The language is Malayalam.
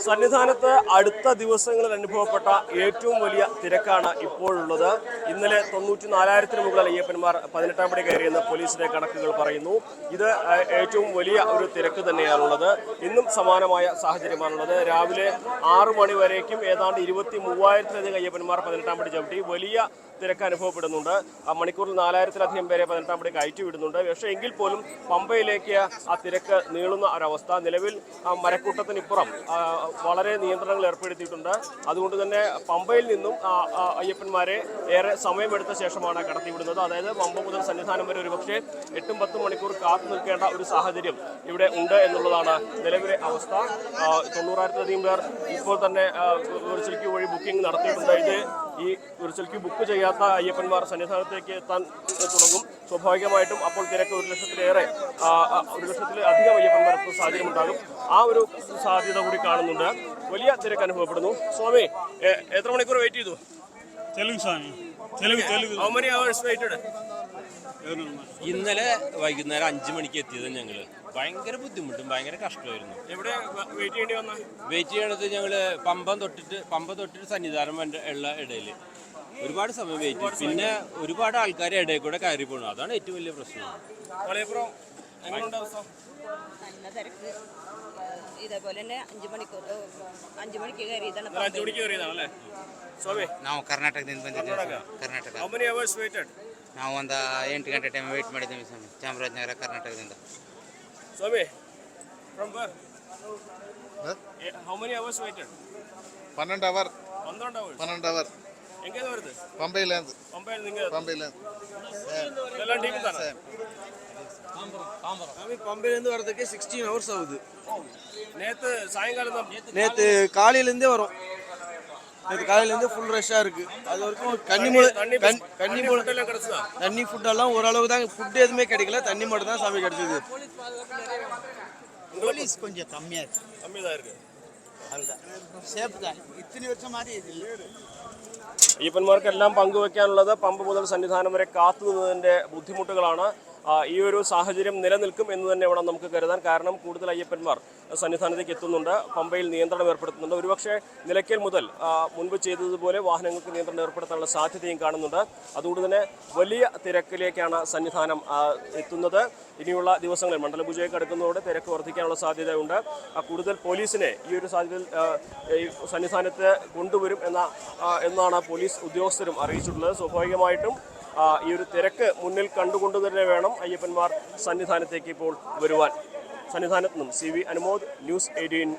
സന്നിധാനത്ത് അടുത്ത ദിവസങ്ങളിൽ അനുഭവപ്പെട്ട ഏറ്റവും വലിയ തിരക്കാണ് ഇപ്പോഴുള്ളത്. ഇന്നലെ 94,000-ന് മുകളിൽ അയ്യപ്പന്മാർ 18-ാം പടി കയറിയെന്ന് പോലീസിന്റെ കണക്കുകൾ പറയുന്നു. ഇത് ഏറ്റവും വലിയ ഒരു തിരക്ക് തന്നെയാണുള്ളത്. ഇന്നും സമാനമായ സാഹചര്യമാണുള്ളത്. രാവിലെ 6 മണി വരേക്കും ഏതാണ്ട് 23,000-ലധികം അയ്യപ്പന്മാർ 18-ാം പടി ചവിട്ടി. വലിയ തിരക്ക് അനുഭവപ്പെടുന്നുണ്ട്. മണിക്കൂറിൽ 4,000-ലധികം പേരെ 18-ാം പടി കയറ്റി വിടുന്നുണ്ട്. പക്ഷേ എങ്കിൽ പോലും പമ്പയിലേക്ക് ആ തിരക്ക് നീളുന്ന ഒരവസ്ഥ. നിലവിൽ മരക്കൂട്ടത്തിനിപ്പുറം വളരെ നിയന്ത്രണങ്ങൾ ഏർപ്പെടുത്തിയിട്ടുണ്ട്. അതുകൊണ്ട് തന്നെ പമ്പയിൽ നിന്നും അയ്യപ്പന്മാരെ ഏറെ സമയമെടുത്ത ശേഷമാണ് കടത്തിവിടുന്നത്. അതായത് പമ്പ മുതൽ സന്നിധാനം വരെ ഒരുപക്ഷെ 8-10 മണിക്കൂർ കാത്തു നിൽക്കേണ്ട ഒരു സാഹചര്യം ഇവിടെ ഉണ്ട് എന്നുള്ളതാണ് നിലവിലെ അവസ്ഥ. 90,000-ലധികം പേർ ഇപ്പോൾ തന്നെ വിർച്വൽ ക്യൂ വഴി ബുക്കിംഗ് നടത്തിയിട്ടുണ്ട്. ഇത് ഈ വിർച്വൽ ക്യൂ ബുക്ക് ചെയ്യാത്ത അയ്യപ്പന്മാർ സന്നിധാനത്തേക്ക് എത്താൻ തുടങ്ങും. സ്വാഭാവികമായിട്ടും അപ്പോൾ തിരക്ക് 1,000-ലധികം അയ്യപ്പന്മാർ എത്തുന്ന സാഹചര്യം ഉണ്ടാകും. ആ ഒരു സാധ്യത കൂടി കാണുന്നുണ്ട്. വലിയ തിരക്ക് അനുഭവപ്പെടുന്നു. സ്വാമി, എത്ര മണിക്കൂർ വെയിറ്റ് ചെയ്തു? ഇന്നലെ വൈകുന്നേരം 5 മണിക്ക് എത്തിയത് ഞങ്ങള്. ഭയങ്കര ബുദ്ധിമുട്ടും ഭയങ്കര കഷ്ടമായിരുന്നു. എവിടെ വെയിറ്റ് ചെയ്യേണ്ടി വന്ന? വെയിറ്റ് ചെയ്യണത് ഞങ്ങള് പമ്പ തൊട്ടിട്ട് സന്നിധാനം ഉള്ള ഇടയിൽ ഒരുപാട് സമയം വെയിറ്റ് ചെയ്തു. പിന്നെ ഒരുപാട് ആൾക്കാർ ഇടയിൽ കൂടെ കയറി പോകണം. അതാണ് ഏറ്റവും വലിയ പ്രശ്നം. നല്ല തിരക്ക്. ഇതേപോലെ തന്നെ 5 മണിക്ക് കയറിയതാണ്. ನಾವು ಕರ್ನಾಟಕದಿಂದ ಬಂದಿದ್ದೇವೆ. ಕರ್ನಾಟಕ ನಾವು ಒಂದು 8 ಗಂಟೆ ಟೈಮ್ ವೇಟ್ ಮಾಡಿದ್ದೀವಿ ಸ್ವಾಮಿ. ಚಾಮರಾಜನಗರ ಕರ್ನಾಟಕದಿಂದ. ಸ್ವಾಮಿ, from where? How many hours waited? 12 hours. 12 hours. எங்கேருந்து வருது? பம்பையிலேருந்து. எல்லாம் டீம் தானே? பம்பையிலேருந்து வரதுக்கு 16 hours ஆகுது. நேற்று சாயங்காலம் தான். நேற்று காலையிலேருந்தே வரும். நேற்று காலையிலேருந்து ஃபுல் ரஷ்ஷாக இருக்குது. அது வரைக்கும் தண்ணி ஃபுட்டெல்லாம் ஓரளவு தான். ஃபுட்டு எதுவுமே கிடைக்கல, தண்ணி மட்டும் தான் சாமி கிடைச்சது. போலீஸ் கொஞ்சம் கம்மியாக இருக்கு. அதுதான் சேஃப் தான். இத்தனை வருஷம் மாதிரி இது അയ്യപ്പന്മാർക്കെല്ലാം പങ്കുവെക്കാനുള്ളത് പമ്പ മുതൽ സന്നിധാനം വരെ കാത്തുനിന്നതിൻ്റെ ബുദ്ധിമുട്ടുകളാണ്. ഈ ഒരു സാഹചര്യം നിലനിൽക്കും എന്ന് തന്നെ വേണം നമുക്ക് കരുതാൻ. കാരണം കൂടുതൽ അയ്യപ്പന്മാർ സന്നിധാനത്തേക്ക് എത്തുന്നുണ്ട്. പമ്പയിൽ നിയന്ത്രണം ഏർപ്പെടുത്തുന്നുണ്ട്. ഒരുപക്ഷെ നിലയ്ക്കൽ മുതൽ മുൻപ് ചെയ്തതുപോലെ വാഹനങ്ങൾക്ക് നിയന്ത്രണം ഏർപ്പെടുത്താനുള്ള സാധ്യതയും കാണുന്നുണ്ട്. അതുകൊണ്ട് തന്നെ വലിയ തിരക്കിലേക്കാണ് സന്നിധാനം എത്തുന്നത്. ഇനിയുള്ള ദിവസങ്ങളിൽ മണ്ഡലപൂജയൊക്കെ അടുക്കുന്നതോടെ തിരക്ക് വർദ്ധിക്കാനുള്ള സാധ്യതയുണ്ട്. കൂടുതൽ പോലീസിനെ ഈ ഒരു സാധ്യതയിൽ സന്നിധാനത്ത് കൊണ്ടുവരും എന്നാണ് പോലീസ് ഉദ്യോഗസ്ഥരും അറിയിച്ചിട്ടുള്ളത്. സ്വാഭാവികമായിട്ടും ഈ ഒരു തിരക്ക് മുന്നിൽ കണ്ടുകൊണ്ട് തന്നെ വേണം അയ്യപ്പന്മാർ സന്നിധാനത്തേക്ക് ഇപ്പോൾ വരുവാൻ. സന്നിധാനത്ത് നിന്നും CV അനുമോദ്, ന്യൂസ് 18.